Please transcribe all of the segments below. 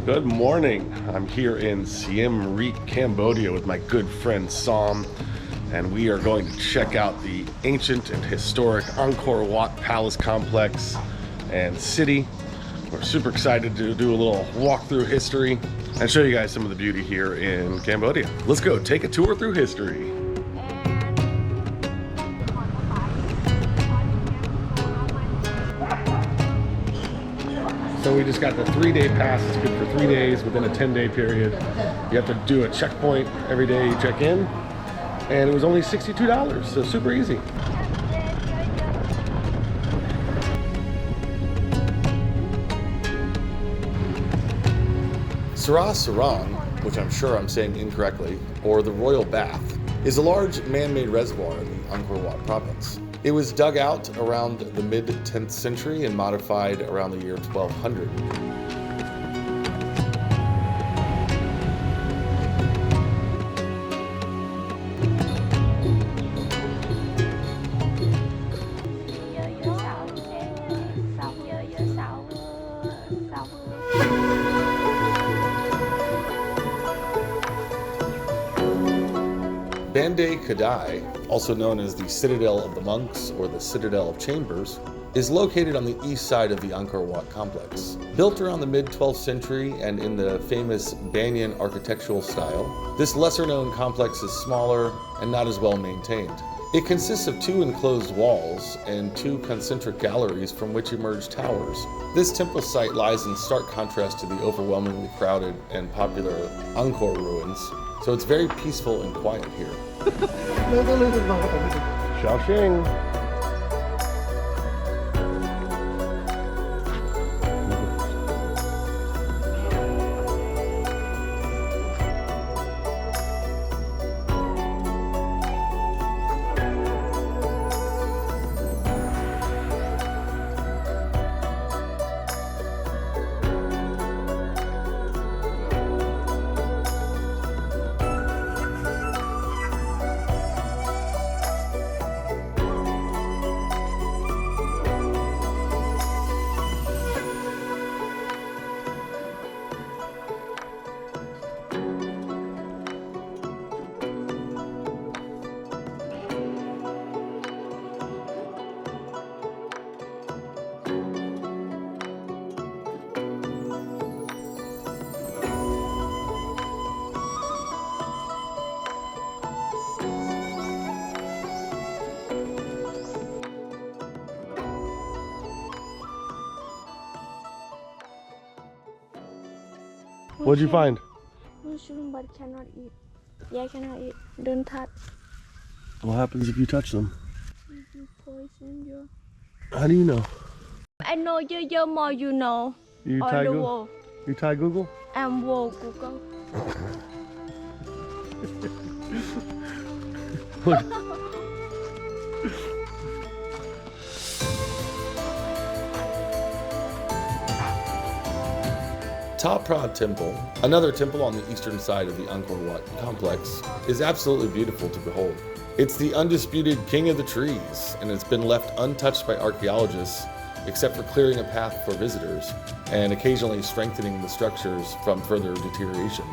Good morning. I'm here in Siem Reap, Cambodia with my good friend Siem, and we are going to check out the ancient and historic Angkor Wat Palace Complex and city. We're super excited to do a little walk through history and show you guys some of the beauty here in Cambodia. Let's go take a tour through history. So we just got the 3-day pass. It's good for 3 days within a 10-day period. You have to do a checkpoint every day you check in. And it was only $62, so super easy. Sarah Sarang, which I'm sure I'm saying incorrectly, or the Royal Bath, is a large man-made reservoir in the Angkor Wat province. It was dug out around the mid-10th century and modified around the year 1200. Bandai Kadai, also known as the Citadel of the Monks or the Citadel of Chambers, is located on the east side of the Angkor Wat complex. Built around the mid-12th century and in the famous Banyan architectural style, this lesser-known complex is smaller and not as well maintained. It consists of 2 enclosed walls and 2 concentric galleries from which emerge towers. This temple site lies in stark contrast to the overwhelmingly crowded and popular Angkor ruins, so it's very peaceful and quiet here. Xiaoxing. What'd you find? Mushroom, but cannot eat. Yeah, cannot eat. Don't touch. What happens if you touch them? You poison you. How do you know? I know you more you know. You On Thai the Google? wall. You Thai Google? I'm wall Google. Ta Pra Temple, another temple on the eastern side of the Angkor Wat complex, is absolutely beautiful to behold. It's the undisputed king of the trees, and it's been left untouched by archaeologists except for clearing a path for visitors and occasionally strengthening the structures from further deterioration.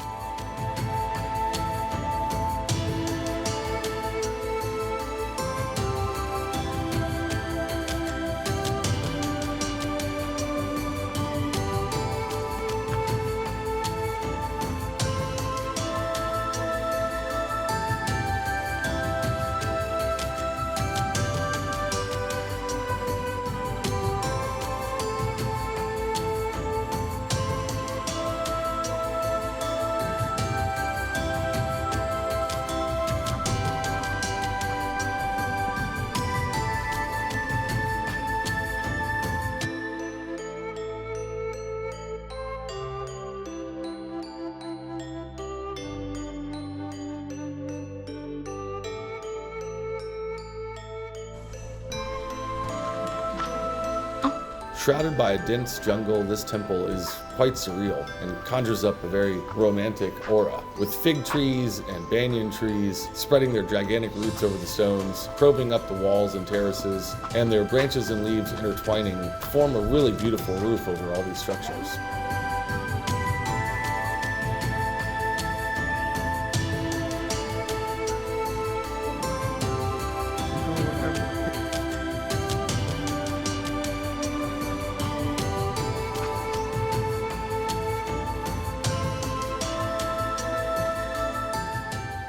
Shrouded by a dense jungle, this temple is quite surreal and conjures up a very romantic aura, with fig trees and banyan trees spreading their gigantic roots over the stones, probing up the walls and terraces, and their branches and leaves intertwining form a really beautiful roof over all these structures.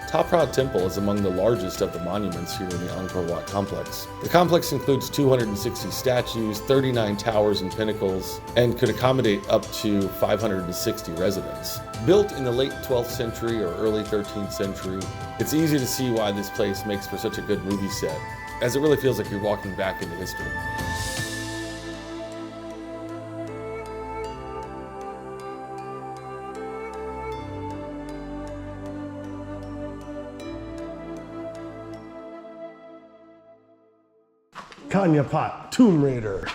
Ta Proa Temple is among the largest of the monuments here in the Angkor Wat complex. The complex includes 260 statues, 39 towers and pinnacles, and could accommodate up to 560 residents. Built in the late 12th century or early 13th century, it's easy to see why this place makes for such a good movie set, as it really feels like you're walking back into history. Kanya Pot, Tomb Raider.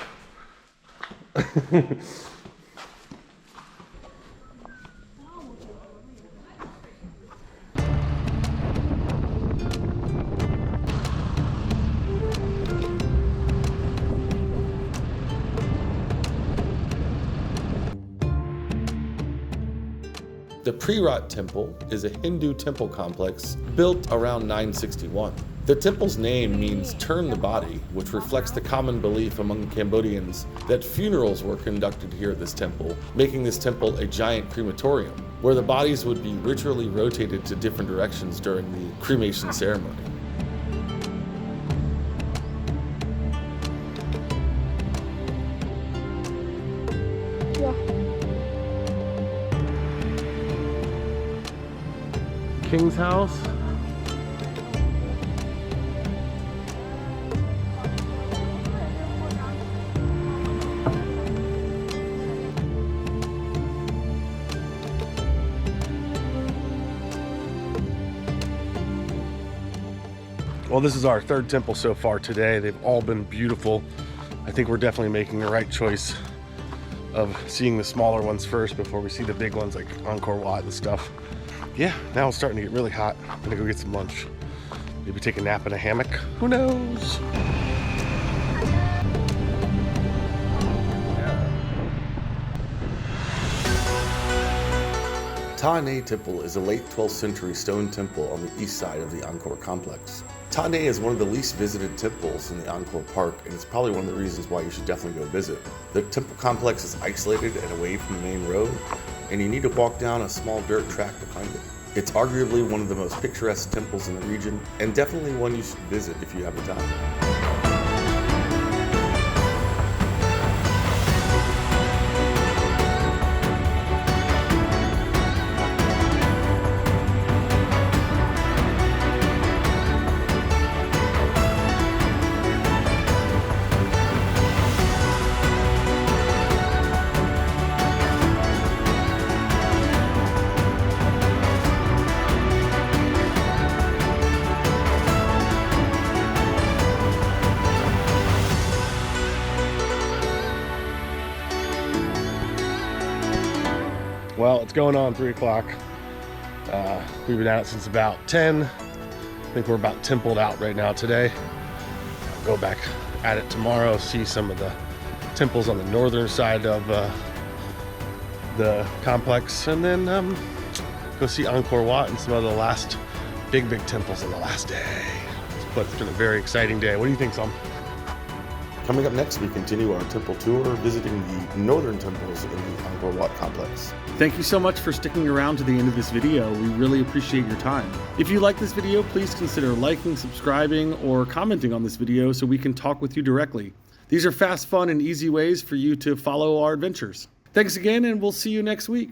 The Prerat Temple is a Hindu temple complex built around 961. The temple's name means turn the body, which reflects the common belief among Cambodians that funerals were conducted here at this temple, making this temple a giant crematorium, where the bodies would be ritually rotated to different directions during the cremation ceremony. Yeah. King's house. Well, this is our third temple so far today. They've all been beautiful. I think we're definitely making the right choice of seeing the smaller ones first before we see the big ones like Angkor Wat and stuff. Yeah, now it's starting to get really hot. I'm gonna go get some lunch. Maybe take a nap in a hammock. Who knows? Ta Ne Temple is a late 12th century stone temple on the east side of the Angkor complex. Ta Ne is one of the least visited temples in the Angkor Park, and it's probably one of the reasons why you should definitely go visit. The temple complex is isolated and away from the main road, and you need to walk down a small dirt track to find it. It's arguably one of the most picturesque temples in the region, and definitely one you should visit if you have the time. Well, it's going on 3 o'clock. We've been out since about 10. I think we're about templed out right now today. I'll go back at it tomorrow, see some of the temples on the northern side of the complex, and then go see Angkor Wat and some of the last big temples on the last day. But it's been a very exciting day. What do you think, Sam? Coming up next, we continue our temple tour, visiting the northern temples in the Angkor Wat complex. Thank you so much for sticking around to the end of this video. We really appreciate your time. If you like this video, please consider liking, subscribing, or commenting on this video so we can talk with you directly. These are fast, fun, and easy ways for you to follow our adventures. Thanks again, and we'll see you next week.